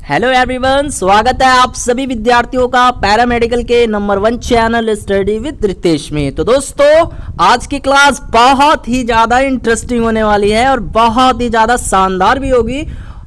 Hello everyone, स्वागत है आप सभी विद्यार्थियों का पैरामेडिकल के number 1 channel study with Ritesh में। तो दोस्तों, आज की क्लास बहुत ही ज़्यादा इंटरेस्टिंग होने वाली है और बहुत ही ज़्यादा शानदार भी होगी,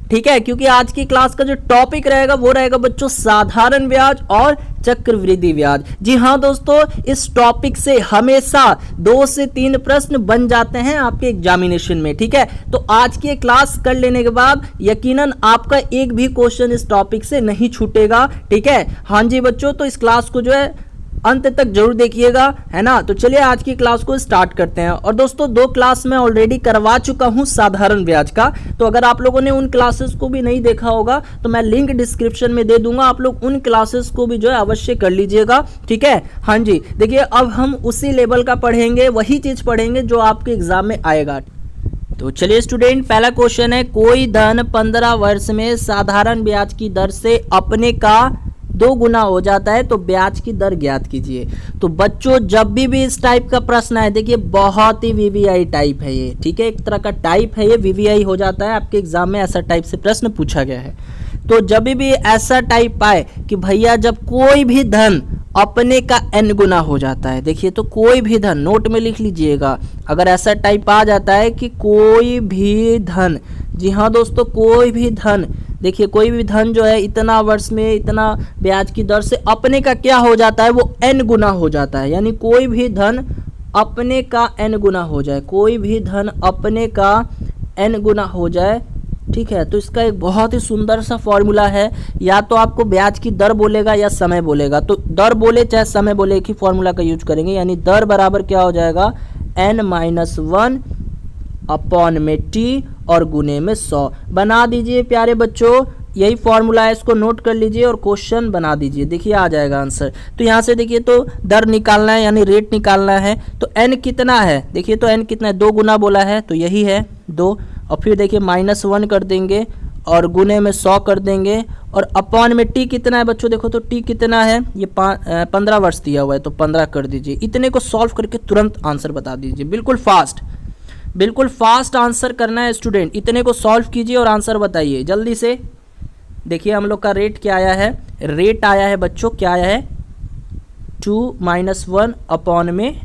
ठीक है। क्योंकि आज की क्लास का जो टॉपिक रहेगा वो रहेगा बच्चों साधारण ब्याज और चक्रवृद्धि ब्याज। जी हाँ दोस्तों, इस टॉपिक से हमेशा 2 से 3 प्रश्न बन जाते हैं आपके एग्जामिनेशन में, ठीक है। तो आज की क्लास कर लेने के बाद यकीनन आपका एक भी क्वेश्चन इस टॉपिक से नहीं छूटेगा, ठीक है। हाँ जी बच्चों, तो इस क्लास को जो है अंत तक जरूर देखिएगा, है ना। तो चलिए आज की क्लास को स्टार्ट करते हैं। और दोस्तों 2 क्लास मैं ऑलरेडी करवा चुका हूं साधारण ब्याज का, तो अगर आप लोगों ने उन क्लासेस को भी नहीं देखा होगा तो मैं लिंक डिस्क्रिप्शन में दे दूंगा, आप लोग उन क्लासेस को भी जो है अवश्य कर लीजिएगा, ठीक है। हाँ जी, देखिए अब हम उसी लेवल का पढ़ेंगे, वही चीज पढ़ेंगे जो आपके एग्जाम में आएगा। तो चलिए स्टूडेंट, पहला क्वेश्चन है, कोई धन 15 वर्ष में साधारण ब्याज की दर से अपने का 2 गुना हो जाता है तो ब्याज की दर ज्ञात कीजिए। तो बच्चों जब भी इस टाइप का प्रश्न है, देखिए बहुत ही वीवीआई टाइप है ये, ठीक है। एक तरह का टाइप है ये, वीवीआई हो जाता है आपके एग्जाम में, ऐसा टाइप से प्रश्न पूछा गया है। तो जब भी ऐसा टाइप आए कि भैया जब कोई भी धन अपने का n गुना हो जाता है, देखिए तो कोई भी धन, नोट में लिख लीजिएगा, अगर ऐसा टाइप आ जाता है कि कोई भी धन, जी हाँ दोस्तों कोई भी धन, देखिए कोई भी धन जो है इतना वर्ष में इतना ब्याज की दर से अपने का क्या हो जाता है, वो n गुना हो जाता है। यानी कोई भी धन अपने का n गुना हो जाए, कोई भी धन अपने का n गुना हो जाए, ठीक है। तो इसका एक बहुत ही सुंदर सा फॉर्मूला है, या तो आपको ब्याज की दर बोलेगा या समय बोलेगा। तो दर बोले चाहे समय बोले, एक ही फॉर्मूला का यूज करेंगे। यानी दर बराबर क्या हो जाएगा, n-1 अपॉन में t और गुने में 100। बना दीजिए प्यारे बच्चों, यही फॉर्मूला है, इसको नोट कर लीजिए और क्वेश्चन बना दीजिए, देखिए आ जाएगा आंसर। तो यहाँ से देखिए तो दर निकालना है यानी रेट निकालना है। तो n कितना है, देखिए तो n कितना है, 2 गुना बोला है तो यही है 2, और फिर देखिए -1 कर देंगे और गुने में 100 कर देंगे, और अपॉन में t कितना है बच्चों, देखो तो t कितना है, ये 15 वर्ष दिया हुआ है तो 15 कर दीजिए। इतने को सॉल्व करके तुरंत आंसर बता दीजिए, बिल्कुल फास्ट आंसर करना है स्टूडेंट। इतने को सॉल्व कीजिए और आंसर बताइए जल्दी से। देखिए हम लोग का रेट क्या आया है, रेट आया है बच्चों, क्या आया है 2-1 अपॉन में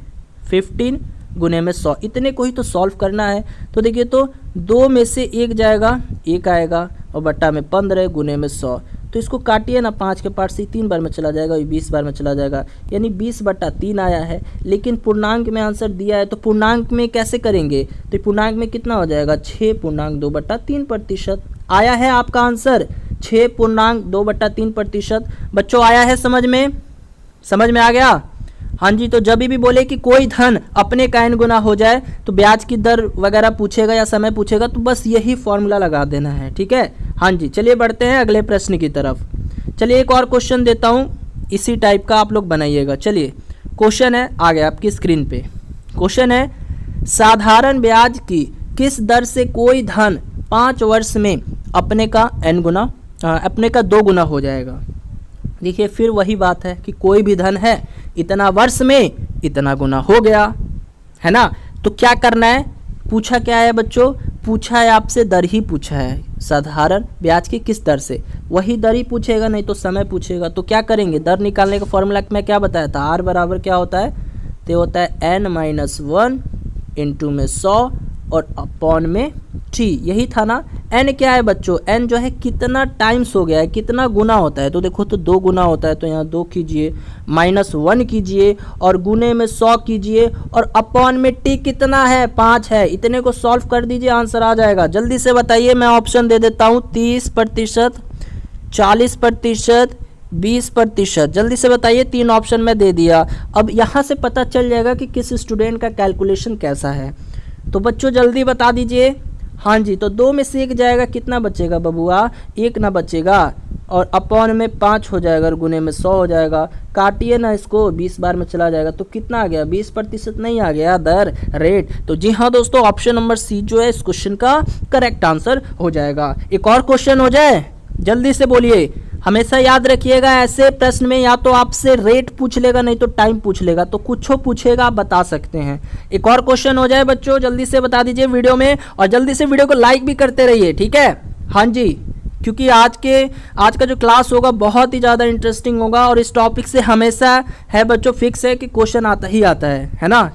15 गुने में 100। इतने को ही तो सॉल्व करना है। तो देखिए तो 2 में से 1 जाएगा, 1 आएगा, और बट्टा में 15 गुने में 100। तो इसको काटिए ना, 5 के पार्ट से 3 बार में चला जाएगा, 20 बार में चला जाएगा, यानी 20/3 आया है। लेकिन पूर्णांक में आंसर दिया है तो पूर्णांक में कैसे करेंगे, तो पूर्णांक में कितना हो जाएगा, 6.2/3% आया है आपका आंसर, 6.2/3%। बच्चों आया है समझ में आ गया। हाँ जी, तो जब भी बोले कि कोई धन अपने का n गुना हो जाए तो ब्याज की दर वगैरह पूछेगा या समय पूछेगा, तो बस यही फॉर्मूला लगा देना है, ठीक है। हाँ जी, चलिए बढ़ते हैं अगले प्रश्न की तरफ। चलिए एक और क्वेश्चन देता हूँ, इसी टाइप का आप लोग बनाइएगा। चलिए क्वेश्चन है, आ गया आपकी स्क्रीन पे। क्वेश्चन है, साधारण ब्याज की किस दर से कोई धन 5 वर्ष में अपने का 2 गुना हो जाएगा। देखिए फिर वही बात है कि कोई भी धन है, इतना वर्ष में इतना गुना हो गया, है ना। तो क्या करना है, पूछा क्या है बच्चों, पूछा है आपसे दर ही पूछा है, साधारण ब्याज की किस दर से, वही दर ही पूछेगा, नहीं तो समय पूछेगा। तो क्या करेंगे, दर निकालने का फॉर्मूला मैं क्या बताया था, r बराबर क्या होता है, तो होता है n-1 इंटू में 100 और अपॉन में t, यही था ना। n क्या है बच्चों, n जो है कितना टाइम्स हो गया है, कितना गुना होता है, तो देखो तो 2 गुना होता है, तो यहाँ 2 कीजिए, -1 कीजिए और गुने में 100 कीजिए, और अपॉन में t कितना है, 5 है। इतने को सॉल्व कर दीजिए, आंसर आ जाएगा। जल्दी से बताइए, मैं ऑप्शन दे देता हूँ, 30%, 40%, 20%। जल्दी से बताइए, 3 ऑप्शन में दे दिया। अब यहाँ से पता चल जाएगा कि किस स्टूडेंट का कैलकुलेशन कैसा है। तो बच्चों जल्दी बता दीजिए। हाँ जी, तो 2 में से 1 जाएगा, कितना बचेगा बबुआ, 1 ना बचेगा, और अपॉन में 5 हो जाएगा और गुने में 100 हो जाएगा। काटिए ना इसको, 20 बार में चला जाएगा, तो कितना आ गया, 20% नहीं आ गया दर, रेट। तो जी हाँ दोस्तों, ऑप्शन नंबर सी जो है इस क्वेश्चन का करेक्ट आंसर हो जाएगा। एक और क्वेश्चन हो जाए, जल्दी से बोलिए। हमेशा याद रखिएगा, ऐसे प्रश्न में या तो आपसे रेट पूछ लेगा, नहीं तो टाइम पूछ लेगा, तो कुछ पूछेगा आप बता सकते हैं। एक और क्वेश्चन हो जाए बच्चों, जल्दी से बता दीजिए वीडियो में, और जल्दी से वीडियो को लाइक भी करते रहिए, ठीक है। हाँ जी, क्योंकि आज का जो क्लास होगा बहुत ही ज़्यादा इंटरेस्टिंग होगा और इस टॉपिक से हमेशा है बच्चों फिक्स है कि क्वेश्चन आता ही आता है ना।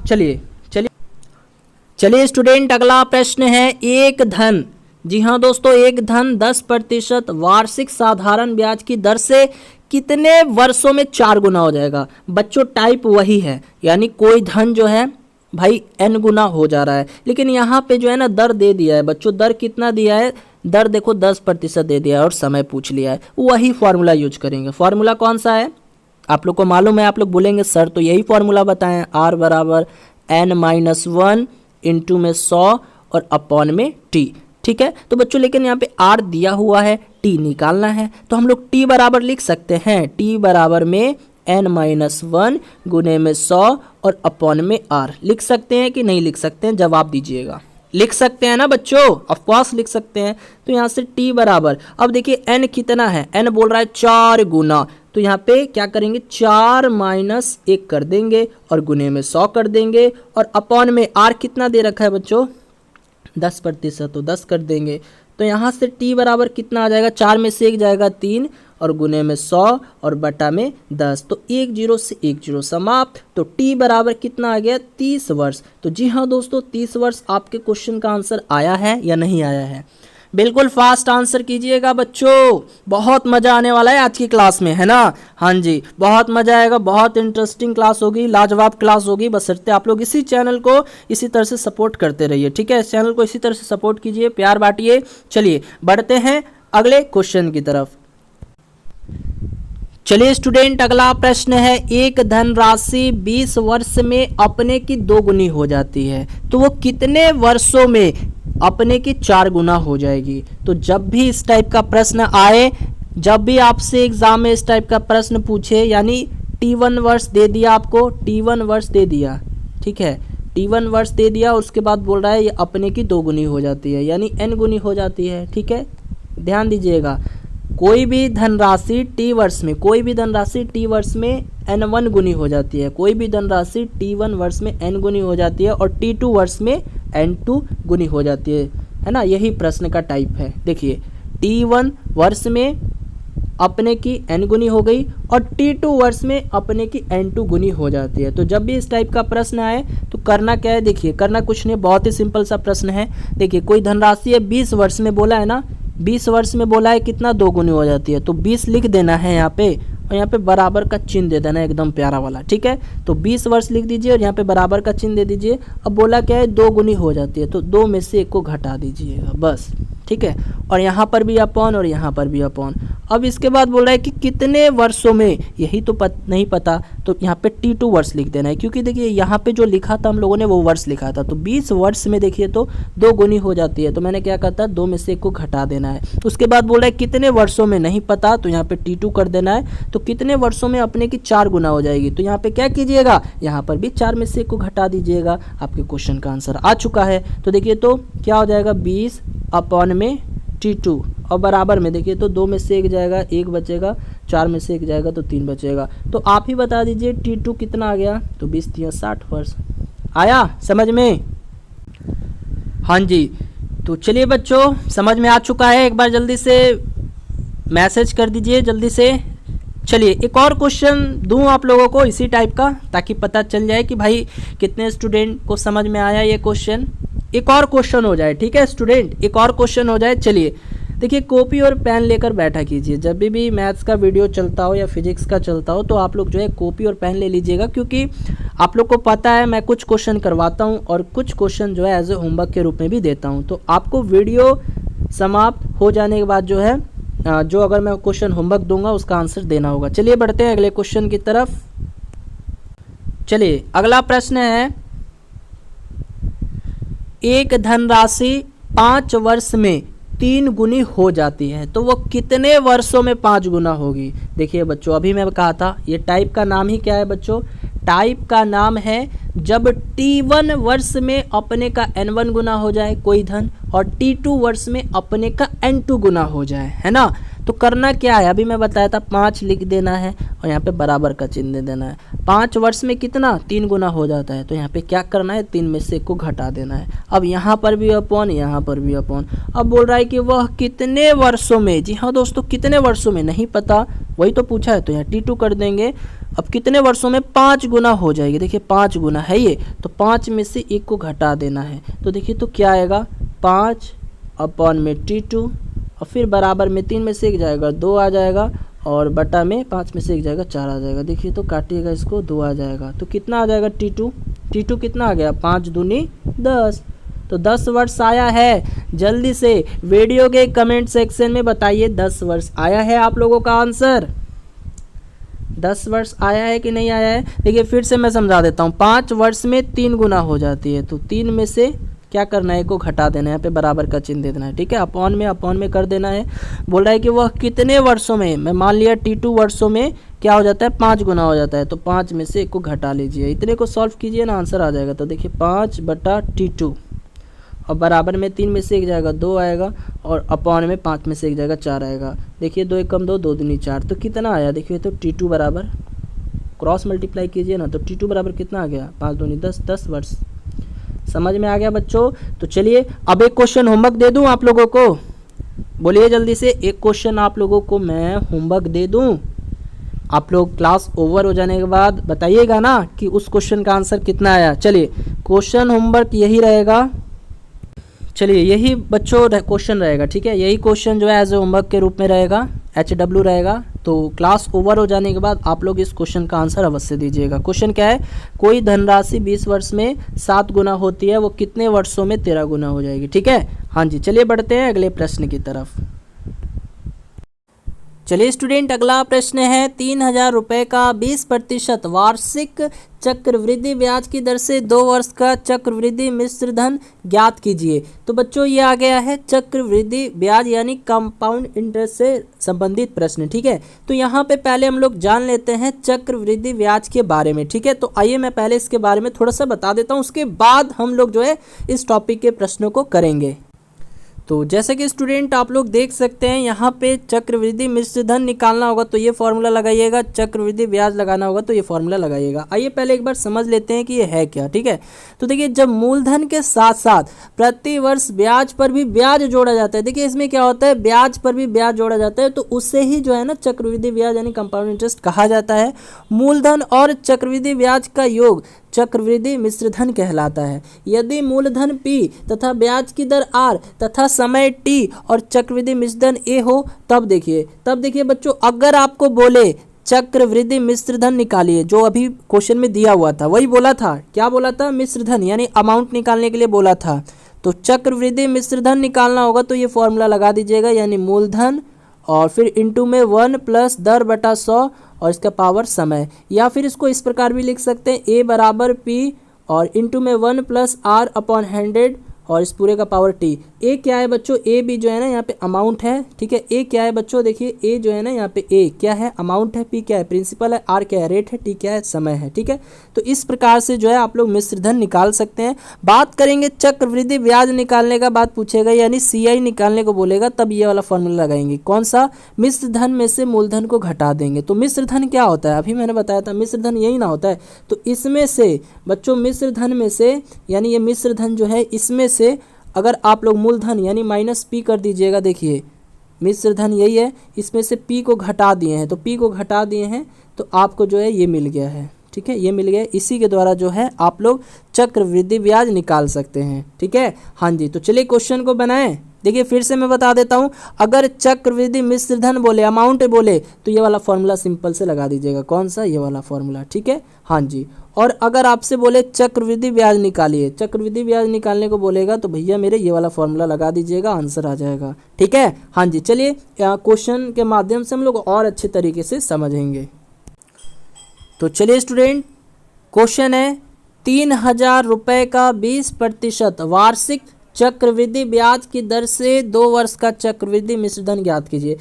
चलिए स्टूडेंट, अगला प्रश्न है एक धन, जी हाँ दोस्तों, एक धन 10% वार्षिक साधारण ब्याज की दर से कितने वर्षों में 4 गुना हो जाएगा। बच्चों टाइप वही है, यानी कोई धन जो है भाई n गुना हो जा रहा है, लेकिन यहाँ पे जो है ना दर दे दिया है बच्चों। दर कितना दिया है, दर देखो 10% दे दिया है और समय पूछ लिया है। वही फॉर्मूला यूज करेंगे। फॉर्मूला कौन सा है आप लोग को मालूम है, आप लोग बोलेंगे सर तो यही फॉर्मूला बताएं, r बराबर n-1 इंटू में 100 और अपॉन में t। ठीक है, तो बच्चों लेकिन यहाँ पे r दिया हुआ है, t निकालना है, तो हम लोग t बराबर लिख सकते हैं, t बराबर में n-1 गुने में 100 और अपॉन में r। लिख सकते हैं कि नहीं लिख सकते हैं, जवाब दीजिएगा। लिख सकते हैं ना बच्चों, ऑफकोर्स लिख सकते हैं। तो यहाँ से t बराबर, अब देखिए n कितना है, n बोल रहा है 4 गुना, तो यहाँ पे क्या करेंगे 4 माइनस 1 कर देंगे और गुने में 100 कर देंगे और अपॉन में r कितना दे रखा है बच्चों 10%, तो 10 कर देंगे। तो यहाँ से t बराबर कितना आ जाएगा, 4 में से 1 जाएगा 3 और गुने में 100 और बटा में 10, तो 1 0 से 1 0 समाप्त। तो t बराबर कितना आ गया 30 वर्ष। तो जी हाँ दोस्तों, 30 वर्ष आपके क्वेश्चन का आंसर आया है या नहीं आया है। बिल्कुल फास्ट आंसर कीजिएगा बच्चों, बहुत मजा आने वाला है आज की क्लास में, है ना। हाँ जी, बहुत मजा आएगा, बहुत इंटरेस्टिंग क्लास होगी, लाजवाब क्लास होगी। बशर्ते आप लोग इसी चैनल को इसी तरह से सपोर्ट करते रहिए। ठीक है, इस चैनल को इसी तरह से सपोर्ट कीजिए, प्यार बांटिए। चलिए बढ़ते हैं अगले क्वेश्चन की तरफ। चलिए स्टूडेंट, अगला प्रश्न है एक धनराशि 20 वर्ष में अपने की 2 गुनी हो जाती है, तो वो कितने वर्षों में अपने की 4 गुना हो जाएगी। तो जब भी इस टाइप का प्रश्न आए, जब भी आपसे एग्जाम में इस टाइप का प्रश्न पूछे, यानी t1 वर्ष दे दिया आपको, t1 वर्ष दे दिया, ठीक है, t1 वर्ष दे दिया, उसके बाद बोल रहा है ये अपने की 2 गुनी हो जाती है, यानी n गुनी हो जाती है। ठीक है, ध्यान दीजिएगा, कोई भी धनराशि t वर्ष में, कोई भी धनराशि t वर्ष में n1 गुनी हो जाती है, कोई भी धनराशि t1 वर्ष में n गुनी हो जाती है और t2 वर्ष में n2 गुनी हो जाती है ना। यही प्रश्न का टाइप है। देखिए t1 वर्ष में अपने की n गुनी हो गई और t2 वर्ष में अपने की n2 गुनी हो जाती है। तो जब भी इस टाइप का प्रश्न आए तो करना क्या है, देखिए करना कुछ नहीं, बहुत ही सिंपल सा प्रश्न है। देखिए कोई धनराशि है 20 वर्ष में बोला है ना, 20 वर्ष में बोला है कितना 2 गुनी हो जाती है, तो 20 लिख देना है यहाँ पे और यहाँ पे बराबर का चिन्ह दे देना है, एकदम प्यारा वाला। ठीक है, तो 20 वर्ष लिख दीजिए और यहाँ पे बराबर का चिन्ह दे दीजिए। अब बोला क्या है 2 गुनी हो जाती है, तो 2 में से 1 को घटा दीजिएगा बस। ठीक है, और यहाँ पर भी अपॉन और यहाँ पर भी अपॉन। अब इसके बाद बोल रहा है कि कितने वर्षों में, यही तो नहीं पता, तो यहाँ पे t2 वर्ष लिख देना है, क्योंकि देखिए यहाँ पे जो लिखा था हम लोगों ने वो वर्ष लिखा था। तो 20 वर्ष में देखिए तो 2 गुनी हो जाती है, तो मैंने क्या कहा था 2 में से 1 को घटा देना है। उसके बाद बोल रहा है कितने वर्षों में, नहीं पता, तो यहाँ पे t2 कर देना है। तो कितने वर्षों में अपने की 4 गुना हो जाएगी, तो यहाँ पे क्या कीजिएगा, यहाँ पर भी 4 में से 1 को घटा दीजिएगा, आपके क्वेश्चन का आंसर आ चुका है। तो देखिए तो क्या हो जाएगा 20 अपॉन में t2 और बराबर में देखिए तो 2 में से 1 जाएगा, 1 बचेगा, 4 में से 1 जाएगा तो 3 बचेगा। तो आप ही बता दीजिए t2 कितना आ गया, तो 20 × 60 वर्ष। आया समझ में? हाँ जी, तो चलिए बच्चों समझ में आ चुका है। एक बार जल्दी से मैसेज कर दीजिए जल्दी से। चलिए एक और क्वेश्चन दूं आप लोगों को इसी टाइप का, ताकि पता चल जाए कि भाई कितने स्टूडेंट को समझ में आया ये क्वेश्चन। एक और क्वेश्चन हो जाए, ठीक है स्टूडेंट, एक और क्वेश्चन हो जाए। चलिए देखिए, कॉपी और पेन लेकर बैठा कीजिए। जब भी मैथ्स का वीडियो चलता हो या फिजिक्स का चलता हो तो आप लोग जो है कॉपी और पेन ले लीजिएगा, क्योंकि आप लोग को पता है मैं कुछ क्वेश्चन करवाता हूं और कुछ क्वेश्चन जो है एज ए होमवर्क के रूप में भी देता हूं। तो आपको वीडियो समाप्त हो जाने के बाद जो है जो अगर मैं क्वेश्चन होमवर्क दूंगा उसका आंसर देना होगा। चलिए बढ़ते हैं अगले क्वेश्चन की तरफ। चलिए अगला प्रश्न है, एक धनराशि 5 वर्ष में 3 गुनी हो जाती है, तो वो कितने वर्षों में 5 गुना होगी। देखिए बच्चों, अभी मैं कहा था ये टाइप का नाम ही क्या है बच्चों, टाइप का नाम है जब t1 वर्ष में अपने का n1 गुना हो जाए कोई धन और t2 वर्ष में अपने का n2 गुना हो जाए, है ना। तो करना क्या है, अभी मैं बताया था 5 लिख देना है और यहाँ पे बराबर का चिन्ह दे देना है। 5 वर्ष में कितना 3 गुना हो जाता है, तो यहाँ पे क्या करना है 3 में से 1 को घटा देना है। अब यहाँ पर भी अपॉन, यहाँ पर भी अपॉन। अब बोल रहा है कि वह कितने वर्षों में, जी हाँ दोस्तों कितने वर्षों में नहीं पता, वही तो पूछा है, तो यहाँ T2 कर देंगे। अब कितने वर्षों में 5 गुना हो जाएगी, देखिए 5 गुना है ये, तो 5 में से 1 को घटा देना है। तो देखिए तो क्या आएगा 5 अपॉन में T2 और फिर बराबर में 3 में से 1 जाएगा 2 आ जाएगा और बटा में 5 में से 1 जाएगा 4 आ जाएगा। देखिए तो काटिएगा इसको 2 आ जाएगा, तो कितना आ जाएगा T2 कितना आ गया 5 दूनी 10, तो 10 वर्ष आया है। जल्दी से वीडियो के कमेंट सेक्शन में बताइए 10 वर्ष आया है आप लोगों का आंसर, 10 वर्ष आया है कि नहीं आया है। देखिए फिर से मैं समझा देता हूँ, 5 वर्ष में 3 गुना हो जाती है, तो 3 में से क्या करना है को घटा देना है, यहाँ पे बराबर का चिन्ह दे देना है, ठीक है। अपॉन में कर देना है। बोल रहा है कि वह कितने वर्षों में, मैं मान लिया T2 वर्षों में क्या हो जाता है 5 गुना हो जाता है, तो 5 में से 1 को घटा लीजिए, इतने को सॉल्व कीजिए ना आंसर आ जाएगा। तो देखिए 5 बटा T2 और बराबर में 3 में से 1 जाएगा 2 आएगा और अपॉन में 5 में से 1 जाएगा 4 आएगा। देखिए 2 1 कम 2 2 दूनी 4, तो कितना आया देखिए, तो T2 बराबर क्रॉस मल्टीप्लाई कीजिए ना, तो T2 बराबर कितना आ गया 5 दूनी 10, 10 वर्ष। समझ में आ गया बच्चों। तो चलिए अब एक क्वेश्चन होमवर्क दे दूं आप लोगों को, बोलिए जल्दी से, एक क्वेश्चन आप लोगों को मैं होमवर्क दे दूं। आप लोग क्लास ओवर हो जाने के बाद बताइएगा ना कि उस क्वेश्चन का आंसर कितना आया। चलिए क्वेश्चन होमवर्क यही रहेगा, चलिए यही बच्चों क्वेश्चन रहेगा, ठीक है। यही क्वेश्चन जो है एज ए होमवर्क के रूप में रहेगा, HW रहेगा। तो क्लास ओवर हो जाने के बाद आप लोग इस क्वेश्चन का आंसर अवश्य दीजिएगा। क्वेश्चन क्या है, कोई धनराशि 20 वर्ष में 7 गुना होती है, वो कितने वर्षों में 13 गुना हो जाएगी, ठीक है। हाँ जी चलिए बढ़ते हैं अगले प्रश्न की तरफ। चलिए स्टूडेंट अगला प्रश्न है, 3000 रुपये का 20% वार्षिक चक्रवृद्धि ब्याज की दर से 2 वर्ष का चक्रवृद्धि मिश्र धन ज्ञात कीजिए। तो बच्चों ये आ गया है चक्रवृद्धि ब्याज यानी कंपाउंड इंटरेस्ट से संबंधित प्रश्न, ठीक है। तो यहाँ पे पहले हम लोग जान लेते हैं चक्रवृद्धि ब्याज के बारे में, ठीक है। तो आइए मैं पहले इसके बारे में थोड़ा सा बता देता हूँ, उसके बाद हम लोग जो है इस टॉपिक के प्रश्नों को करेंगे। तो जैसे कि स्टूडेंट आप लोग देख सकते हैं यहाँ पे चक्रवृद्धि मिश्र धन निकालना होगा तो ये फॉर्मूला लगाइएगा, चक्रवृद्धि ब्याज लगाना होगा तो ये फॉर्मूला लगाइएगा। आइए पहले एक बार समझ लेते हैं कि ये है क्या, ठीक है। तो देखिए जब मूलधन के साथ साथ प्रति वर्ष ब्याज पर भी ब्याज जोड़ा जाता है, देखिए इसमें क्या होता है ब्याज पर भी ब्याज जोड़ा जाता है, तो उससे ही जो है ना चक्रवृद्धि ब्याज यानी कंपाउंड इंटरेस्ट कहा जाता है। मूलधन और चक्रवृद्धि ब्याज का योग चक्रवृद्धि मिश्र धन कहलाता है। यदि मूलधन P तथा ब्याज की दर R तथा समय T और चक्रवृद्धि मिश्र धन A हो, तब देखिए बच्चों अगर आपको बोले चक्रवृद्धि मिश्र धन निकालिए, जो अभी क्वेश्चन में दिया हुआ था वही बोला था, क्या बोला था मिश्र धन यानी अमाउंट निकालने के लिए बोला था। तो चक्रवृद्धि मिश्र धन निकालना होगा तो ये फॉर्मूला लगा दीजिएगा, यानी मूलधन और फिर इंटू में 1 प्लस दर बटा 100 और इसका पावर समय, या फिर इसको इस प्रकार भी लिख सकते हैं A बराबर P और इंटू में 1 प्लस R अपॉन 100 और इस पूरे का पावर T। A क्या है बच्चों, A भी जो है ना यहाँ पे अमाउंट है, ठीक है। A क्या है बच्चों, देखिए A जो है ना यहाँ पे A क्या है अमाउंट है, P क्या है प्रिंसिपल है, R क्या है रेट है, T क्या है समय है, ठीक है। तो इस प्रकार से जो है आप लोग मिश्र धन निकाल सकते हैं। बात करेंगे चक्रवृद्धि ब्याज निकालने का, बात पूछेगा यानी CI निकालने को बोलेगा, तब ये वाला फॉर्मूला लगाएंगे, कौन सा, मिश्र धन में से मूलधन को घटा देंगे। तो मिश्र धन क्या होता है, अभी मैंने बताया था मिश्र धन यही ना होता है। तो इसमें से बच्चों मिश्र धन में से यानी ये मिश्र धन जो है इसमें से अगर आप लोग मूलधन यानी -P कर दीजिएगा, देखिए मिश्र धन यही है, इसमें से P को घटा दिए हैं, तो P को घटा दिए हैं तो आपको जो है ये मिल गया है, ठीक है, ये मिल गया। इसी के द्वारा जो है आप लोग चक्रवृद्धि ब्याज निकाल सकते हैं, ठीक है। हाँ जी तो चलिए क्वेश्चन को बनाएं। देखिए फिर से मैं बता देता हूँ, अगर चक्रवृद्धि मिश्र धन बोले अमाउंट बोले तो ये वाला फॉर्मूला सिंपल से लगा दीजिएगा, कौन सा, ये वाला फॉर्मूला, ठीक है। हाँ जी और अगर आपसे बोले चक्रवृद्धि ब्याज निकालिए, चक्रवृद्धि ब्याज निकालने को बोलेगा तो भैया मेरे ये वाला फॉर्मूला लगा दीजिएगा, आंसर आ जाएगा, ठीक है। हाँ जी चलिए क्वेश्चन के माध्यम से हम लोग और अच्छे तरीके से समझेंगे। तो चलिए स्टूडेंट क्वेश्चन है, 3000 रुपये का 20% वार्षिक चक्रवृद्धि ब्याज की दर से 2 वर्ष का चक्रवृद्धि मिश्र धन ज्ञात कीजिए।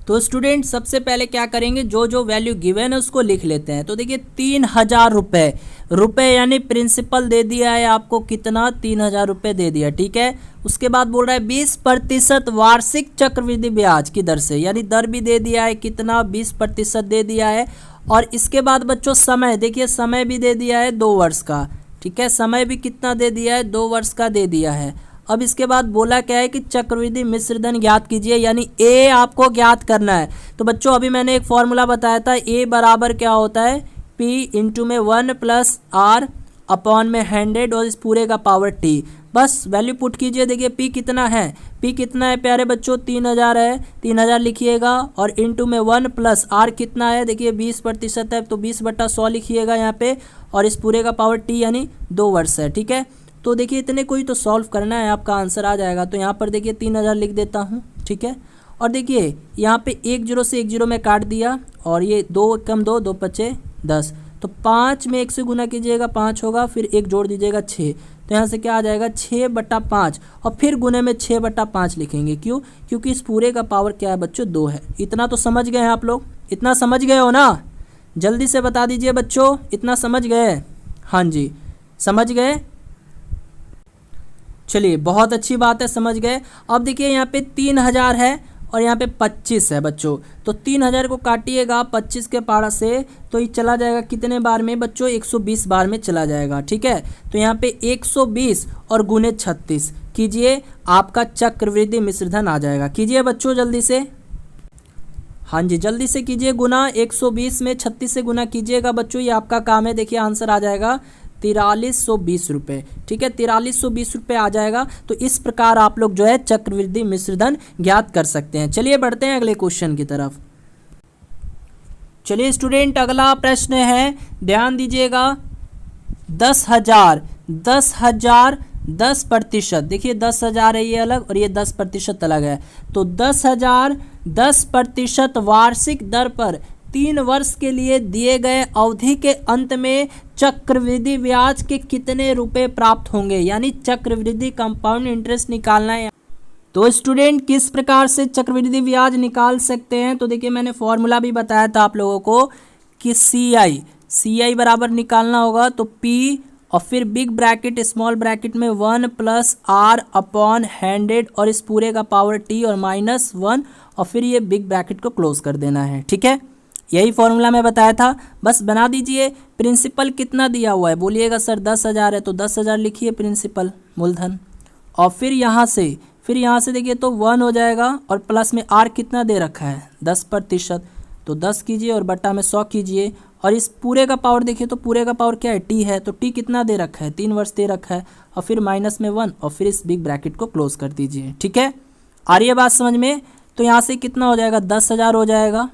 तो स्टूडेंट सबसे पहले क्या करेंगे, जो जो वैल्यू गिवन है उसको लिख लेते हैं। तो देखिए 3000 रुपये यानी प्रिंसिपल दे दिया है आपको, कितना 3000 रुपये दे दिया, ठीक है। उसके बाद बोल रहा है 20% वार्षिक चक्रवृद्धि ब्याज की दर से, यानी दर भी दे दिया है, कितना 20% दे दिया है। और इसके बाद बच्चों समय, देखिए समय भी दे दिया है 2 वर्ष का, ठीक है, समय भी कितना दे दिया है, 2 वर्ष का दे दिया है। अब इसके बाद बोला क्या है कि चक्रवृद्धि मिश्रधन ज्ञात कीजिए, यानी ए आपको ज्ञात करना है। तो बच्चों अभी मैंने एक फॉर्मूला बताया था, ए बराबर क्या होता है, पी इंटू में 1 प्लस आर अपॉन में 100 और इस पूरे का पावर टी। बस वैल्यू पुट कीजिए। देखिए पी कितना है, पी कितना है प्यारे बच्चों, 3000 है, 3000 लिखिएगा और इंटू में 1 प्लस आर कितना है, देखिए 20% है तो 20/100 लिखिएगा यहाँ पे, और इस पूरे का पावर टी यानी 2 वर्ष है, ठीक है। तो देखिए इतने को ही तो सॉल्व करना है, आपका आंसर आ जाएगा। तो यहाँ पर देखिए 3000 लिख देता हूँ, ठीक है। और देखिए यहाँ पे 1 0 से 1 0 में काट दिया, और ये 2 कम 2 2 5 10, तो 5 में 1 से गुना कीजिएगा 5 होगा, फिर 1 जोड़ दीजिएगा 6, तो यहाँ से क्या आ जाएगा 6/5, और फिर गुने में 6/5 लिखेंगे। क्यों, क्योंकि इस पूरे का पावर क्या है बच्चों, 2 है। इतना तो समझ गए हैं आप लोग, इतना समझ गए हो ना, जल्दी से बता दीजिए बच्चों, इतना समझ गए? हाँ जी समझ गए, चलिए बहुत अच्छी बात है, समझ गए। अब देखिए यहाँ पे 3000 है और यहाँ पे 25 है बच्चों, तो 3000 को काटिएगा 25 के पारा से, तो ये चला जाएगा कितने बार में बच्चों, 120 बार में चला जाएगा, ठीक है। तो यहाँ पे 120 और गुने 36 कीजिए, आपका चक्रवृद्धि मिश्रधन आ जाएगा। कीजिए बच्चों जल्दी से, हाँ जी जल्दी से कीजिए गुना, 120 में 36 से गुना कीजिएगा बच्चों, ये आपका काम है। देखिए आंसर आ जाएगा 4320 रुपये, ठीक है, 4320 रुपये आ जाएगा। तो इस प्रकार आप लोग जो है चक्रवृद्धि मिश्रधन ज्ञात कर सकते हैं। चलिए बढ़ते हैं अगले क्वेश्चन की तरफ। चलिए स्टूडेंट अगला प्रश्न है, ध्यान दीजिएगा, 10,000 10%, देखिए 10,000 है ये अलग और ये 10% अलग है। तो 10,000 10% वार्षिक दर पर 3 वर्ष के लिए दिए गए अवधि के अंत में चक्रवृद्धि ब्याज के कितने रुपए प्राप्त होंगे, यानी चक्रवृद्धि कंपाउंड इंटरेस्ट निकालना है। तो स्टूडेंट किस प्रकार से चक्रवृद्धि ब्याज निकाल सकते हैं, तो देखिए मैंने फॉर्मूला भी बताया था आप लोगों को कि CI बराबर निकालना होगा, तो P और फिर बिग ब्रैकेट स्मॉल ब्रैकेट में 1 प्लस आर अपॉन 100 और इस पूरे का पावर T और -1, और फिर ये बिग ब्रैकेट को क्लोज कर देना है, ठीक है। यही फॉर्मूला मैं बताया था, बस बना दीजिए। प्रिंसिपल कितना दिया हुआ है, बोलिएगा सर 10,000 है, तो 10,000 लिखिए प्रिंसिपल मूलधन, और फिर यहाँ से देखिए तो 1 हो जाएगा, और प्लस में आर कितना दे रखा है 10%, तो 10 कीजिए और बट्टा में 100 कीजिए, और इस पूरे का पावर देखिए तो पूरे का पावर क्या है, टी है, तो टी कितना दे रखा है 3 वर्ष दे रखा है, और फिर माइनस में 1 और फिर इस बिग ब्रैकेट को क्लोज कर दीजिए, ठीक है। आ रही है बात समझ में? तो यहाँ से कितना हो जाएगा 10,000 हो जाएगा,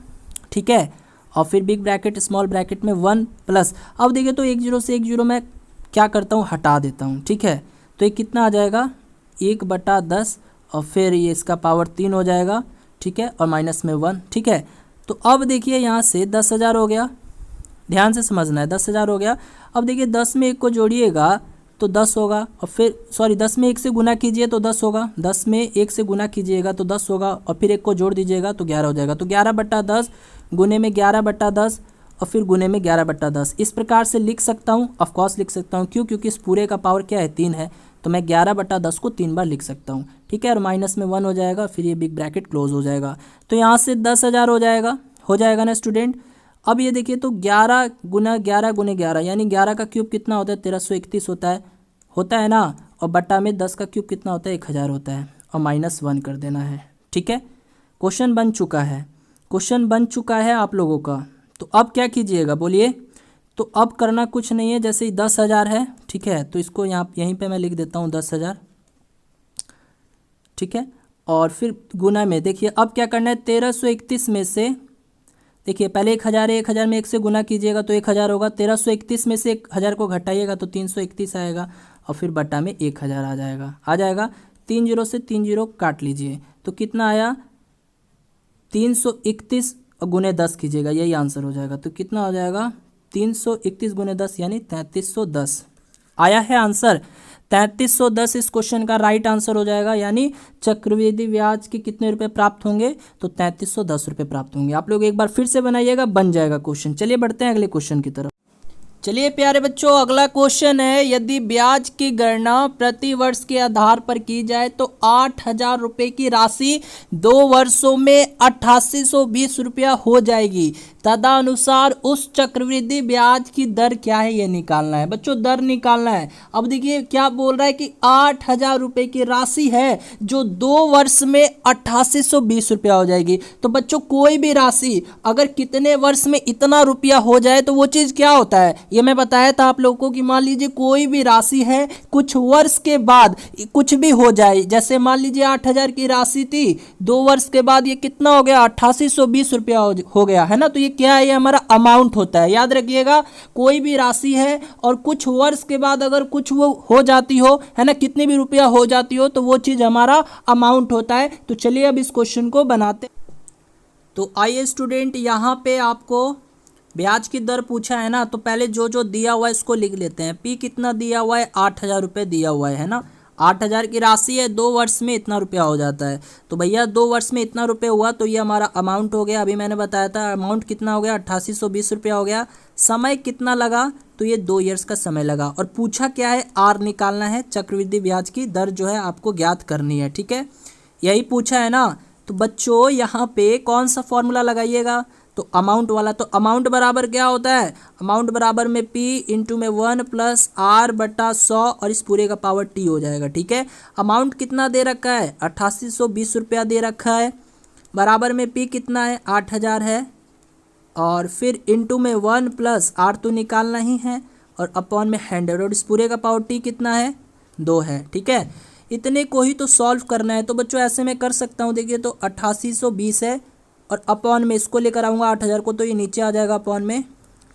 ठीक है, और फिर बिग ब्रैकेट स्मॉल ब्रैकेट में 1 प्लस, अब देखिए तो 1 0 से 1 0 मैं क्या करता हूँ हटा देता हूँ, ठीक है। तो ये कितना आ जाएगा 1/10, और फिर ये इसका पावर 3 हो जाएगा, ठीक है, और माइनस में 1, ठीक है। तो अब देखिए यहाँ से 10,000 हो गया, ध्यान से समझना है, 10,000 हो गया। अब देखिए 10 में 1 को जोड़िएगा तो 10 होगा, और फिर 10 में 1 से गुना कीजिए तो 10 होगा, 10 में 1 से गुना कीजिएगा तो 10 होगा, और फिर 1 को जोड़ दीजिएगा तो 11 हो जाएगा। तो 11/10 गुने में 11/10 और फिर गुने में 11/10, इस प्रकार से लिख सकता हूँ, ऑफकोर्स लिख सकता हूँ। क्यों, क्योंकि इस पूरे का पावर क्या है 3 है, तो मैं 11/10 को 3 बार लिख सकता हूँ, ठीक है, और माइनस में 1 हो जाएगा, फिर ये बिग ब्रैकेट क्लोज हो जाएगा। तो यहाँ से 10,000 हो जाएगा ना स्टूडेंट। अब ये देखिए तो 11 गुना 11 गुने 11 यानी 11 का क्यूब कितना होता है 1331 होता है ना, और बट्टा में 10 का क्यूब कितना होता है 1000 होता है, और -1 कर देना है, ठीक है। क्वेश्चन बन चुका है आप लोगों का। तो अब क्या कीजिएगा बोलिए, तो अब करना कुछ नहीं है, जैसे ही 10,000 है, ठीक है, तो इसको यहीं पे मैं लिख देता हूँ 10,000, ठीक है, और फिर गुना में देखिए अब क्या करना है 1331 में से, देखिए पहले 1000 है, 1000 में 1 से गुना कीजिएगा तो 1000 होगा, 1331 में से 1000 को घटाइएगा तो 331 आएगा, और फिर बट्टा में 1000 आ जाएगा। 3 0 से 3 0 काट लीजिए तो कितना आया 331 गुने 10 कीजिएगा, यही आंसर हो जाएगा। तो कितना हो जाएगा 331 गुने 10 यानी 3310 आया है आंसर। 3310 इस क्वेश्चन का राइट आंसर हो जाएगा, यानी चक्रवृद्धि ब्याज के कितने रुपए प्राप्त होंगे, तो 3310 रुपए प्राप्त होंगे। आप लोग एक बार फिर से बनाइएगा, बन जाएगा क्वेश्चन। चलिए बढ़ते हैं अगले क्वेश्चन की तरफ। चलिए प्यारे बच्चों, अगला क्वेश्चन है, यदि ब्याज की गणना प्रति वर्ष के आधार पर की जाए तो 8,000 रुपये की राशि 2 वर्षों में 8820 रुपया हो जाएगी। तदनुसार उस चक्रवृद्धि ब्याज की दर क्या है, ये निकालना है बच्चों, दर निकालना है। अब देखिए क्या बोल रहा है कि 8,000 रुपये की राशि है जो 2 वर्ष में 8820 रुपया हो जाएगी। तो बच्चों कोई भी राशि अगर कितने वर्ष में इतना रुपया हो जाए तो वो चीज़ क्या होता है, ये मैं बताया था आप लोगों को कि मान लीजिए कोई भी राशि है कुछ वर्ष के बाद कुछ भी हो जाए, जैसे मान लीजिए 8,000 की राशि थी, 2 वर्ष के बाद ये कितना हो गया, 8820 रुपया हो गया, है ना। तो ये क्या है, ये हमारा अमाउंट होता है। याद रखिएगा, कोई भी राशि है और कुछ वर्ष के बाद अगर कुछ वो हो जाती हो, है ना, कितनी भी रुपया हो जाती हो, तो वो चीज़ हमारा अमाउंट होता है। तो चलिए अब इस क्वेश्चन को बनाते। तो आइए स्टूडेंट, यहाँ पे आपको ब्याज की दर पूछा है ना, तो पहले जो जो दिया हुआ है इसको लिख लेते हैं। पी कितना दिया हुआ है, 8,000 रुपये दिया हुआ है ना। 8,000 की राशि है, 2 वर्ष में इतना रुपया हो जाता है। तो भैया 2 वर्ष में इतना रुपये हुआ तो ये हमारा अमाउंट हो गया। अभी मैंने बताया था अमाउंट कितना हो गया, 8820 रुपया हो गया। समय कितना लगा, तो ये 2 ईयर्स का समय लगा। और पूछा क्या है, आर निकालना है, चक्रवृद्धि ब्याज की दर जो है आपको ज्ञात करनी है, ठीक है, यही पूछा है ना। तो बच्चों यहाँ पे कौन सा फॉर्मूला लगाइएगा, तो अमाउंट वाला। तो अमाउंट बराबर क्या होता है, अमाउंट बराबर में P इंटू में 1 प्लस R बटा 100 और इस पूरे का पावर T हो जाएगा, ठीक है। अमाउंट कितना दे रखा है, 8820 रुपया दे रखा है, बराबर में P कितना है, 8,000 है, और फिर इंटू में 1 प्लस R तो निकालना ही है, और अपॉन में 100 और इस पूरे का पावर T कितना है, 2 है, ठीक है। इतने को ही तो सॉल्व करना है। तो बच्चों ऐसे मैं कर सकता हूँ, देखिए तो 8820 है और अपॉन में इसको लेकर आऊँगा 8,000 को, तो ये नीचे आ जाएगा अपॉन में,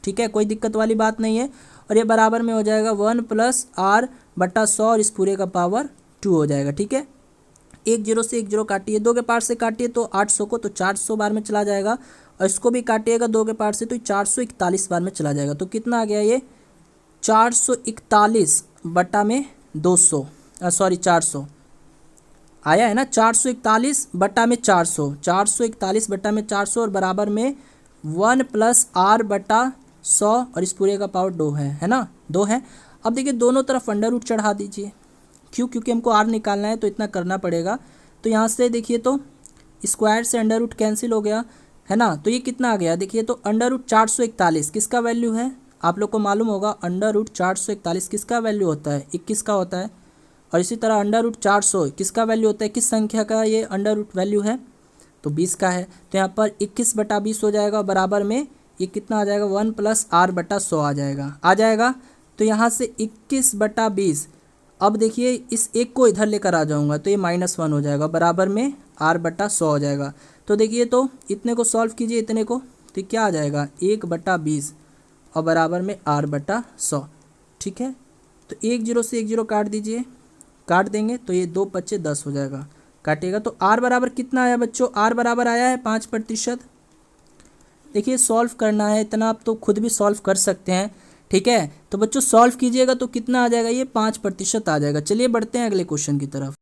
ठीक है, कोई दिक्कत वाली बात नहीं है। और ये बराबर में हो जाएगा 1 प्लस R बटा 100 और इस पूरे का पावर 2 हो जाएगा, ठीक है। 1 0 से 1 0 काटिए, 2 के पार्ट से काटिए तो 800 को, तो 400 बार में चला जाएगा, और इसको भी काटिएगा 2 के पार्ट से तो 441 बार में चला जाएगा। तो कितना आ गया ये, 441 बटा में 200, सॉरी 400 आया है ना, 441 बटा में 400, 441 बटा में 400 और बराबर में 1 प्लस R बटा 100 और इस पूरे का पावर 2 है ना, 2 है। अब देखिए दोनों तरफ अंडर रूट चढ़ा दीजिए, क्यों, क्योंकि हमको R निकालना है तो इतना करना पड़ेगा। तो यहाँ से देखिए तो स्क्वायर से अंडर रूट कैंसिल हो गया, है ना। तो ये कितना आ गया, देखिए तो अंडर रूट 441 किसका वैल्यू है, आप लोग को मालूम होगा, अंडर रूट 441 किसका वैल्यू होता है, 21 का होता है। और इसी तरह अंडर रूट 400 किसका वैल्यू होता है, किस संख्या का ये अंडर रूट वैल्यू है, तो 20 का है। तो यहाँ पर 21 बटा 20 हो जाएगा, बराबर में ये कितना आ जाएगा, 1 प्लस R बटा 100 आ जाएगा। तो यहाँ से 21 बटा 20, अब देखिए इस एक को इधर लेकर आ जाऊँगा तो ये -1 हो जाएगा, बराबर में R बटा 100 हो जाएगा। तो देखिए तो इतने को सॉल्व कीजिए, इतने को, तो क्या आ जाएगा, 1 बटा 20 और बराबर में R बटा 100, ठीक है। तो 1 0 से 1 0 काट दीजिए, काट देंगे तो ये 2 पच्चे 10 हो जाएगा, काटिएगा तो R बराबर कितना आया बच्चों, R बराबर आया है 5%। देखिए सॉल्व करना है, इतना आप तो खुद भी सॉल्व कर सकते हैं, ठीक है। तो बच्चों सॉल्व कीजिएगा तो कितना आ जाएगा, ये 5% आ जाएगा। चलिए बढ़ते हैं अगले क्वेश्चन की तरफ।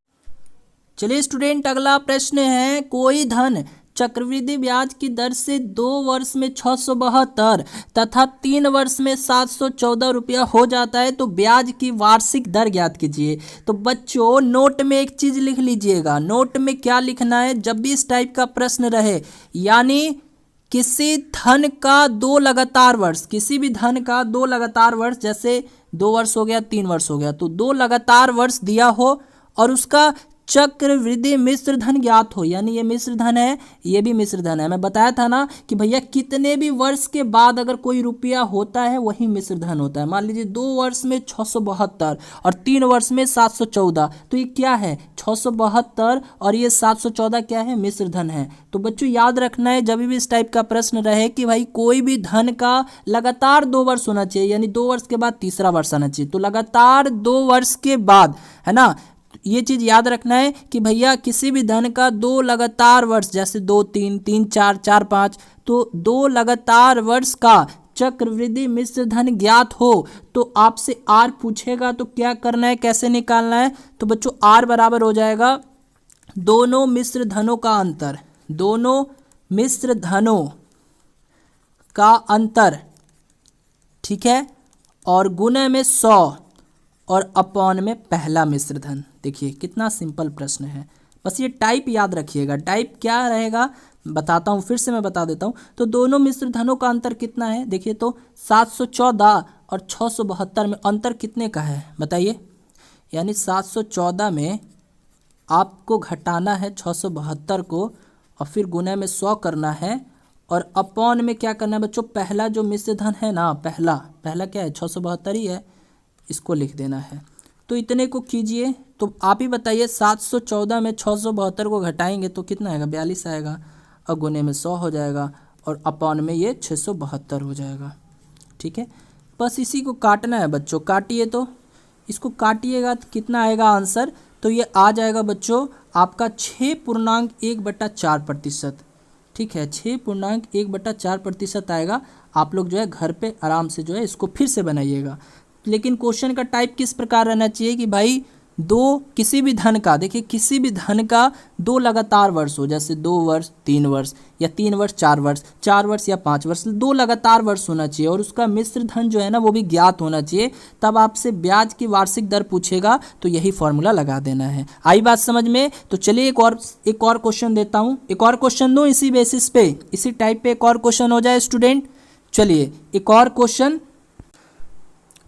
चलिए स्टूडेंट, अगला प्रश्न है, कोई धन चक्रवृद्धि ब्याज की दर से 2 वर्ष में 672 तथा 3 वर्ष में 714 रुपया हो जाता है, तो ब्याज की वार्षिक दर ज्ञात कीजिए। तो बच्चों नोट में एक चीज लिख लीजिएगा, नोट में क्या लिखना है, जब भी इस टाइप का प्रश्न रहे, यानी किसी धन का 2 लगातार वर्ष, किसी भी धन का 2 लगातार वर्ष, जैसे 2 वर्ष हो गया, 3 वर्ष हो गया, तो 2 लगातार वर्ष दिया हो और उसका चक्रवृद्धि मिश्र धन ज्ञात हो, यानी ये मिश्र धन है, ये भी मिश्र धन है। मैं बताया था ना कि भैया कितने भी वर्ष के बाद अगर कोई रुपया होता है वही मिश्र धन होता है। मान लीजिए 2 वर्ष में 672 और 3 वर्ष में 714, तो ये क्या है, 672 और ये 714 क्या है, मिश्र धन है। तो बच्चों याद रखना है, जब भी इस टाइप का प्रश्न रहे कि भाई कोई भी धन का लगातार 2 वर्ष होना चाहिए, यानी 2 वर्ष के बाद तीसरा वर्ष आना चाहिए, तो लगातार 2 वर्ष के बाद, है ना, ये चीज याद रखना है कि भैया किसी भी धन का 2 लगातार वर्ष, जैसे 2 3 3 4 4 5, तो 2 लगातार वर्ष का चक्रवृद्धि मिश्र धन ज्ञात हो तो आपसे आर पूछेगा तो क्या करना है, कैसे निकालना है। तो बच्चों आर बराबर हो जाएगा दोनों मिश्र धनों का अंतर, दोनों मिश्र धनों का अंतर, ठीक है, और गुणे में 100 और अपॉन में पहला मिश्र धन। देखिए कितना सिंपल प्रश्न है, बस ये टाइप याद रखिएगा। टाइप क्या रहेगा बताता हूँ, फिर से मैं बता देता हूँ। तो दोनों मिश्र धनों का अंतर कितना है, देखिए तो 714 और 672 में अंतर कितने का है बताइए। यानी 714 में आपको घटाना है 672 को और फिर गुना में 100 करना है और अपॉन में क्या करना है बच्चों, पहला जो मिश्र धन है ना, पहला क्या है 672 ही है, इसको लिख देना है। तो इतने को कीजिए, तो आप ही बताइए 714 में 672 को घटाएंगे तो कितना आएगा, 42 आएगा और गुने में 100 हो जाएगा और अपॉन में ये 672 हो जाएगा। ठीक है, बस इसी को काटना है बच्चों, काटिए। तो इसको काटिएगा तो कितना आएगा आंसर, तो ये आ जाएगा बच्चों आपका 6.1/4%। ठीक है, 6.1/4% आएगा। आप लोग जो है घर पे आराम से जो है इसको फिर से बनाइएगा। लेकिन क्वेश्चन का टाइप किस प्रकार रहना चाहिए कि भाई दो किसी भी धन का, देखिए किसी भी धन का 2 लगातार वर्ष हो, जैसे 2 वर्ष 3 वर्ष या 3 वर्ष 4 वर्ष, 4 वर्ष या 5 वर्ष, 2 लगातार वर्ष होना चाहिए और उसका मिश्र धन जो है ना वो भी ज्ञात होना चाहिए। तब आपसे ब्याज की वार्षिक दर पूछेगा तो यही फॉर्मूला लगा देना है। आई बात समझ में? तो चलिए एक और क्वेश्चन देता हूँ, एक और क्वेश्चन दूँ इसी बेसिस पे, इसी टाइप पे एक और क्वेश्चन हो जाए स्टूडेंट। चलिए एक और क्वेश्चन,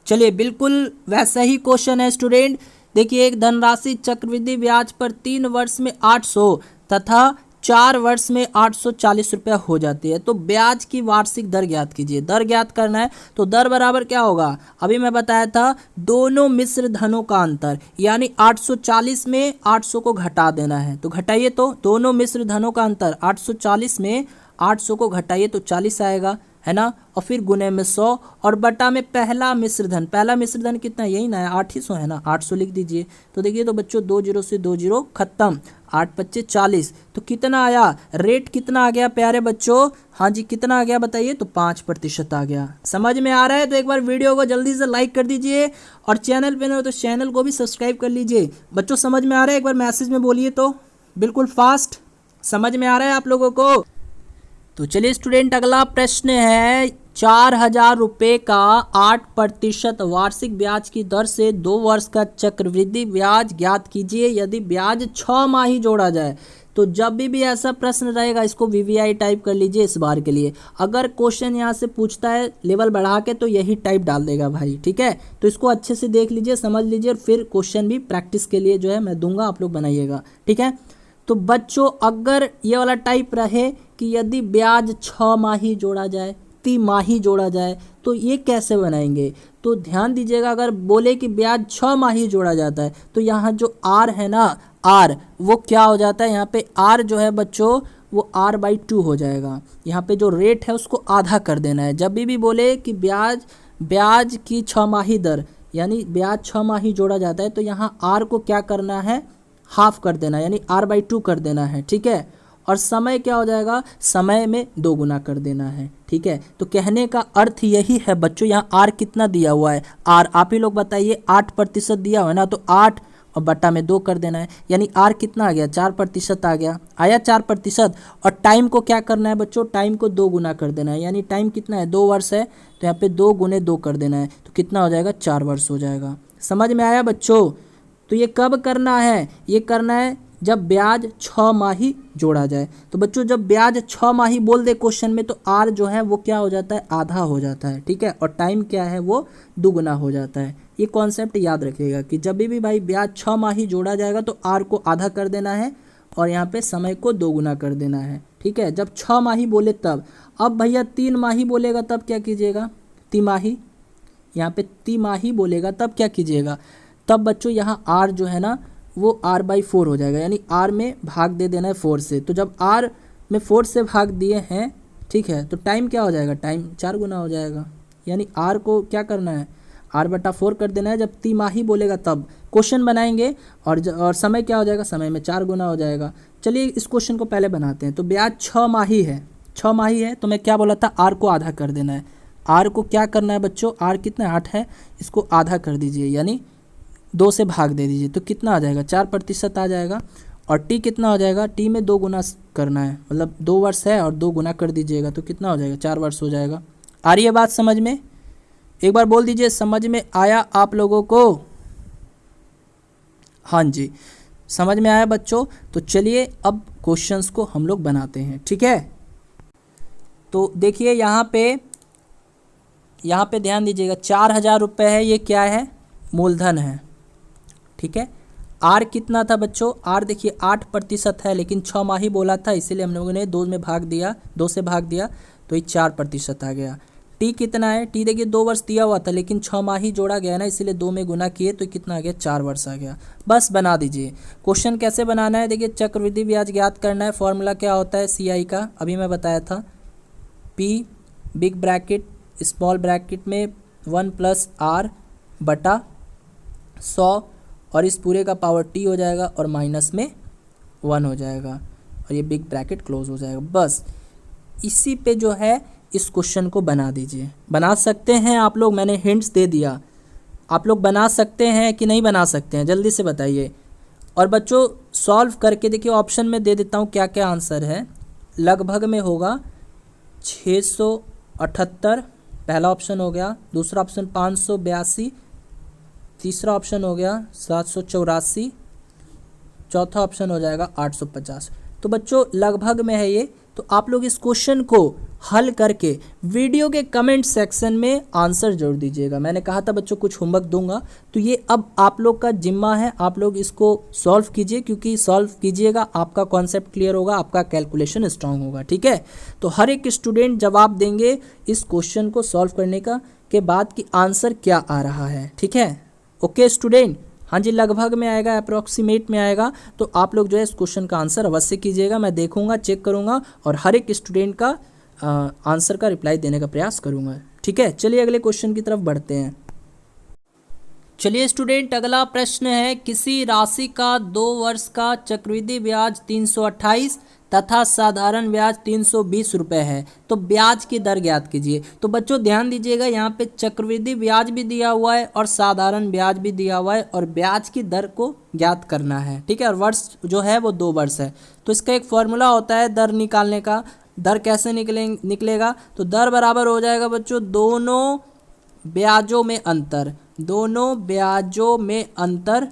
चलिए बिल्कुल वैसा ही क्वेश्चन है स्टूडेंट। देखिए एक धनराशि चक्रवृद्धि ब्याज पर 3 वर्ष में 800 तथा 4 वर्ष में 840 रुपया हो जाती है। तो ब्याज की वार्षिक दर ज्ञात कीजिए। दर ज्ञात करना है तो दर बराबर क्या होगा, अभी मैं बताया था दोनों मिश्र धनों का अंतर, यानी 840 में 800 को घटा देना है। तो घटाइए, तो दोनों मिश्र धनों का अंतर 840 में 800 को घटाइए तो 40 आएगा, है ना, और फिर गुने में 100 और बटा में पहला मिश्र धन। पहला मिश्र धन कितना, यही ना है 800 है ना, 800 लिख दीजिए। तो देखिए तो बच्चों 2 जीरो से 2 जीरो खत्म, 8 25 40। तो कितना आया, रेट कितना आ गया प्यारे बच्चों, हाँ जी कितना आ गया बताइए, तो 5% आ गया। समझ में आ रहा है? तो एक बार वीडियो को जल्दी से लाइक कर दीजिए और चैनल पे न हो तो चैनल को भी सब्सक्राइब कर लीजिए। बच्चों समझ में आ रहा है? एक बार मैसेज में बोलिए तो, बिल्कुल फास्ट। समझ में आ रहा है आप लोगों को? तो चलिए स्टूडेंट अगला प्रश्न है, 4000 रुपये का 8% वार्षिक ब्याज की दर से 2 वर्ष का चक्रवृद्धि ब्याज ज्ञात कीजिए यदि ब्याज 6 माह ही जोड़ा जाए। तो जब भी ऐसा प्रश्न रहेगा इसको VVI टाइप कर लीजिए इस बार के लिए। अगर क्वेश्चन यहाँ से पूछता है लेवल बढ़ा के तो यही टाइप डाल देगा भाई, ठीक है। तो इसको अच्छे से देख लीजिए, समझ लीजिए और फिर क्वेश्चन भी प्रैक्टिस के लिए जो है मैं दूंगा, आप लोग बनाइएगा, ठीक है। तो बच्चों अगर ये वाला टाइप रहे कि यदि ब्याज 6 माह ही जोड़ा जाए, तिमाही जोड़ा जाए, तो ये कैसे बनाएंगे? तो ध्यान दीजिएगा, अगर बोले कि ब्याज 6 माह ही जोड़ा जाता है तो यहाँ जो R है ना, R वो क्या हो जाता है, यहाँ पे R जो है बच्चों वो R/2 हो जाएगा। यहाँ पे जो रेट है उसको आधा कर देना है। जब भी बोले कि ब्याज की 6 माही दर, यानी ब्याज 6 माह ही जोड़ा जाता है तो यहाँ R को क्या करना है, हाफ कर देना है, यानी R/2 कर देना है, ठीक है। और समय क्या हो जाएगा, समय में 2 गुना कर देना है, ठीक है। तो कहने का अर्थ यही है बच्चों, यहाँ R कितना दिया हुआ है, R आप ही लोग बताइए, 8% दिया हुआ है ना, तो 8 और बटा में 2 कर देना है, यानी R कितना आ गया, 4% आ गया, आया 4%। और टाइम को क्या करना है बच्चों, टाइम को 2 गुना कर देना है, यानी टाइम कितना है, 2 वर्ष है, तो यहाँ पे 2 गुने 2 कर देना है, तो कितना हो जाएगा, 4 वर्ष हो जाएगा। समझ में आया बच्चों? तो ये कब करना है, ये करना है जब ब्याज 6 माह ही जोड़ा जाए। तो बच्चों जब ब्याज 6 माह ही बोल दे क्वेश्चन में तो R जो है वो क्या हो जाता है, आधा हो जाता है, ठीक है। और टाइम क्या है, वो दुगुना हो जाता है। ये कॉन्सेप्ट याद रखिएगा कि जब भी भाई ब्याज 6 माह ही जोड़ा जाएगा तो R को आधा कर देना है और यहाँ पे समय को 2 गुना कर देना है, ठीक है। जब 6 माह ही बोले तब। अब भैया 3 माह ही बोलेगा तब क्या कीजिएगा, तिमाही, यहाँ पे तिमाही बोलेगा तब क्या कीजिएगा, तब बच्चों यहाँ R जो है ना वो R/4 हो जाएगा, यानी R में भाग दे देना है 4 से। तो जब R में 4 से भाग दिए हैं, ठीक है, तो टाइम क्या हो जाएगा, टाइम 4 गुना हो जाएगा, यानी R को क्या करना है, R/4 कर देना है। जब तिमाही बोलेगा तब क्वेश्चन बनाएंगे और समय क्या हो जाएगा, समय में 4 गुना हो जाएगा। चलिए इस क्वेश्चन को पहले बनाते हैं। तो ब्याज 6 माही है, 6 माही है, तो मैं क्या बोला था, R को आधा कर देना है। आर को क्या करना है बच्चों, आर कितना 8 है, इसको आधा कर दीजिए यानी 2 से भाग दे दीजिए, तो कितना आ जाएगा 4% आ जाएगा। और टी कितना हो जाएगा, टी में 2 गुना करना है, मतलब 2 वर्ष है और 2 गुना कर दीजिएगा तो कितना हो जाएगा 4 वर्ष हो जाएगा। आ रही है बात समझ में, एक बार बोल दीजिए समझ में आया आप लोगों को। हाँ जी समझ में आया बच्चों। तो चलिए अब क्वेश्चंस को हम लोग बनाते हैं, ठीक है। तो देखिए यहाँ पे ध्यान दीजिएगा 4,000 रुपये है, ये क्या है मूलधन है, ठीक है। आर कितना था बच्चों, आर देखिए 8% है, लेकिन 6 माही बोला था इसीलिए हम लोगों ने 2 से भाग दिया तो ये 4% आ गया। टी कितना है, टी देखिए 2 वर्ष दिया हुआ था लेकिन 6 माही जोड़ा गया ना, इसीलिए 2 में गुना किए तो कितना आ गया 4 वर्ष आ गया। बस बना दीजिए। क्वेश्चन कैसे बनाना है, देखिए चक्रवृद्धि ब्याज ज्ञात करना है। फॉर्मूला क्या होता है CI का, अभी मैं बताया था, P big bracket small bracket में 1 + R बटा 100 और इस पूरे का पावर T हो जाएगा और माइनस में 1 हो जाएगा और ये बिग ब्रैकेट क्लोज हो जाएगा। बस इसी पे जो है इस क्वेश्चन को बना दीजिए। बना सकते हैं आप लोग, मैंने हिंट्स दे दिया, आप लोग बना सकते हैं कि नहीं बना सकते हैं, जल्दी से बताइए। और बच्चों सॉल्व करके देखिए, ऑप्शन में दे देता हूँ क्या क्या आंसर है। लगभग में होगा 678, पहला ऑप्शन हो गया। दूसरा ऑप्शन 582, तीसरा ऑप्शन हो गया 784, चौथा ऑप्शन हो जाएगा 850। तो बच्चों लगभग में है ये। तो आप लोग इस क्वेश्चन को हल करके वीडियो के कमेंट सेक्शन में आंसर जरूर दीजिएगा। मैंने कहा था बच्चों कुछ होमवर्क दूंगा, तो ये अब आप लोग का जिम्मा है, आप लोग इसको सॉल्व कीजिए, क्योंकि सॉल्व कीजिएगा आपका कॉन्सेप्ट क्लियर होगा, आपका कैलकुलेशन स्ट्रांग होगा, ठीक है। तो हर एक स्टूडेंट जवाब देंगे इस क्वेश्चन को सॉल्व करने का के बाद कि आंसर क्या आ रहा है, ठीक है। ओके स्टूडेंट, हाँ जी लगभग में आएगा, अप्रॉक्सीमेट में आएगा। तो आप लोग जो है इस क्वेश्चन का आंसर अवश्य कीजिएगा, मैं देखूंगा, चेक करूंगा और हर एक स्टूडेंट का आंसर का रिप्लाई देने का प्रयास करूंगा, ठीक है। चलिए अगले क्वेश्चन की तरफ बढ़ते हैं। चलिए स्टूडेंट अगला प्रश्न है, किसी राशि का 2 वर्ष का चक्रवृद्धि ब्याज 328 तथा साधारण ब्याज 320 रुपये है, तो ब्याज की दर ज्ञात कीजिए। तो बच्चों ध्यान दीजिएगा, यहाँ पे चक्रवृद्धि ब्याज भी दिया हुआ है और साधारण ब्याज भी दिया हुआ है और ब्याज की दर को ज्ञात करना है, ठीक है। और वर्ष जो है वो 2 वर्ष है। तो इसका एक फॉर्मूला होता है दर निकालने का। दर कैसे निकलेगा, तो दर बराबर हो जाएगा बच्चों दोनों ब्याजों में अंतर,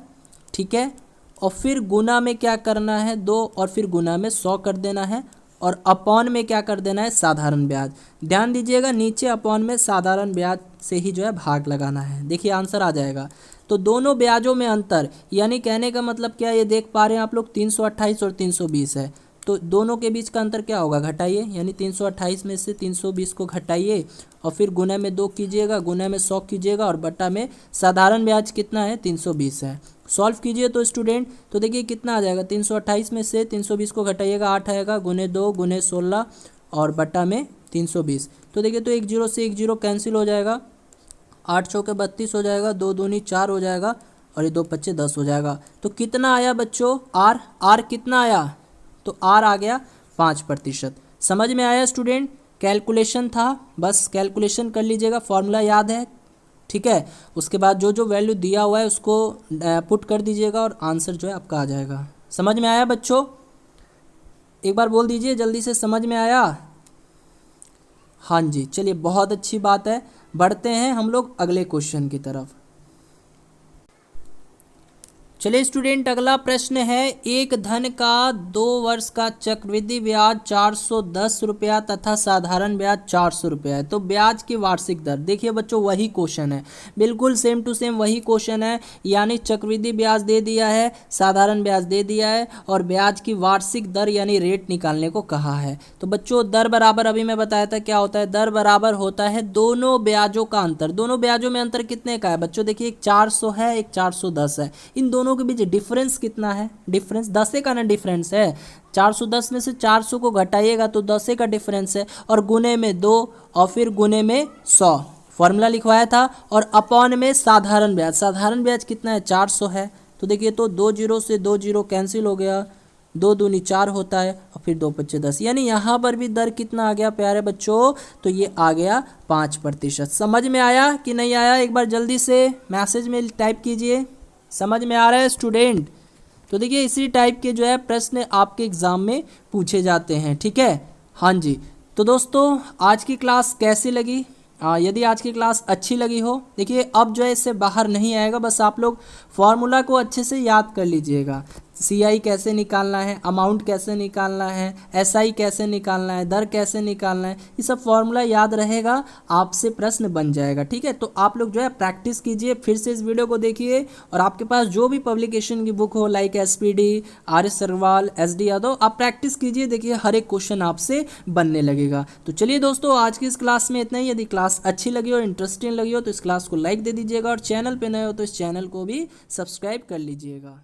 ठीक है। और फिर गुना में क्या करना है 2 और फिर गुना में 100 कर देना है और अपॉन में क्या कर देना है साधारण ब्याज। ध्यान दीजिएगा नीचे अपॉन में साधारण ब्याज से ही जो है भाग लगाना है, देखिए आंसर आ जाएगा। तो दोनों ब्याजों में अंतर, यानी कहने का मतलब क्या, ये देख पा रहे हैं आप लोग 328 और 320 है, तो दोनों के बीच का अंतर क्या होगा, घटाइए, यानी 328 में से 320 को घटाइए और फिर गुना में 2 कीजिएगा, गुना में 100 कीजिएगा और बटा में साधारण ब्याज कितना है 320 है। सॉल्व कीजिए तो स्टूडेंट, तो देखिए कितना आ जाएगा, 328 में से 320 को घटाइएगा 8 आएगा, गुने 2 गुने 16 और बटा में 320। तो देखिए तो 1 0 से 1 0 कैंसिल हो जाएगा, 8 चौके 32 हो जाएगा, 2 दूनी 4 हो जाएगा और ये 2 पच्चे 10 हो जाएगा। तो कितना आया बच्चों आर कितना आया, तो आर आ गया 5%। समझ में आया स्टूडेंट, कैलकुलेशन था, बस कैलकुलेशन कर लीजिएगा, फॉर्मूला याद है, ठीक है। उसके बाद जो जो वैल्यू दिया हुआ है उसको पुट कर दीजिएगा और आंसर जो है आपका आ जाएगा। समझ में आया बच्चों, एक बार बोल दीजिए जल्दी से, समझ में आया। हाँ जी चलिए बहुत अच्छी बात है, बढ़ते हैं हम लोग अगले क्वेश्चन की तरफ। चलिए स्टूडेंट अगला प्रश्न है, एक धन का 2 वर्ष का चक्रवृद्धि ब्याज 410 रुपया तथा साधारण ब्याज 400 रुपया है, तो ब्याज की वार्षिक दर। देखिए बच्चों वही क्वेश्चन है, बिल्कुल सेम टू सेम वही क्वेश्चन है, यानी चक्रवृद्धि ब्याज दे दिया है, साधारण ब्याज दे दिया है और ब्याज की वार्षिक दर यानी रेट निकालने को कहा है। तो बच्चों दर बराबर, अभी मैं बताया था क्या होता है, दर बराबर होता है दोनों ब्याजों का अंतर। दोनों ब्याजों में अंतर कितने का है बच्चों, देखिए एक 400 है एक 410 है, इन दोनों के बीच डिफरेंस कितना है, डिफरेंस 10 का ना डिफरेंस है। 410 में से 400 को घटाइएगा तो 10 का डिफरेंस है और गुने में 2 और फिर गुने में 100, फॉर्मूला लिखवाया था। और अपॉन में साधारण ब्याज, साधारण ब्याज कितना है 400 है। तो देखिए तो 2 0 से 2 0 कैंसिल हो गया, 2 दूनी 4 होता है और फिर 2 पच्चे 10, यानी यहाँ पर भी दर कितना आ गया प्यारे बच्चों, तो ये आ गया 5%। समझ में आया कि नहीं आया, एक बार जल्दी से मैसेज में टाइप कीजिए, समझ में आ रहा है स्टूडेंट। तो देखिए इसी टाइप के जो है प्रश्न आपके एग्ज़ाम में पूछे जाते हैं, ठीक है। हाँ जी, तो दोस्तों आज की क्लास कैसी लगी? यदि आज की क्लास अच्छी लगी हो, देखिए अब जो है इससे बाहर नहीं आएगा, बस आप लोग फॉर्मूला को अच्छे से याद कर लीजिएगा। CI कैसे निकालना है, अमाउंट कैसे निकालना है, SI कैसे निकालना है, दर कैसे निकालना है, ये सब फॉर्मूला याद रहेगा, आपसे प्रश्न बन जाएगा, ठीक है। तो आप लोग जो है प्रैक्टिस कीजिए, फिर से इस वीडियो को देखिए, और आपके पास जो भी पब्लिकेशन की बुक हो like SPD, RS Sarwal, SD Yadav, आप प्रैक्टिस कीजिए, देखिए हर एक क्वेश्चन आपसे बनने लगेगा। तो चलिए दोस्तों आज की इस क्लास में इतना ही। यदि क्लास अच्छी लगी हो, इंटरेस्टिंग लगी हो, तो इस क्लास को लाइक दे दीजिएगा, और चैनल पर नए हो तो इस चैनल को भी सब्सक्राइब कर लीजिएगा।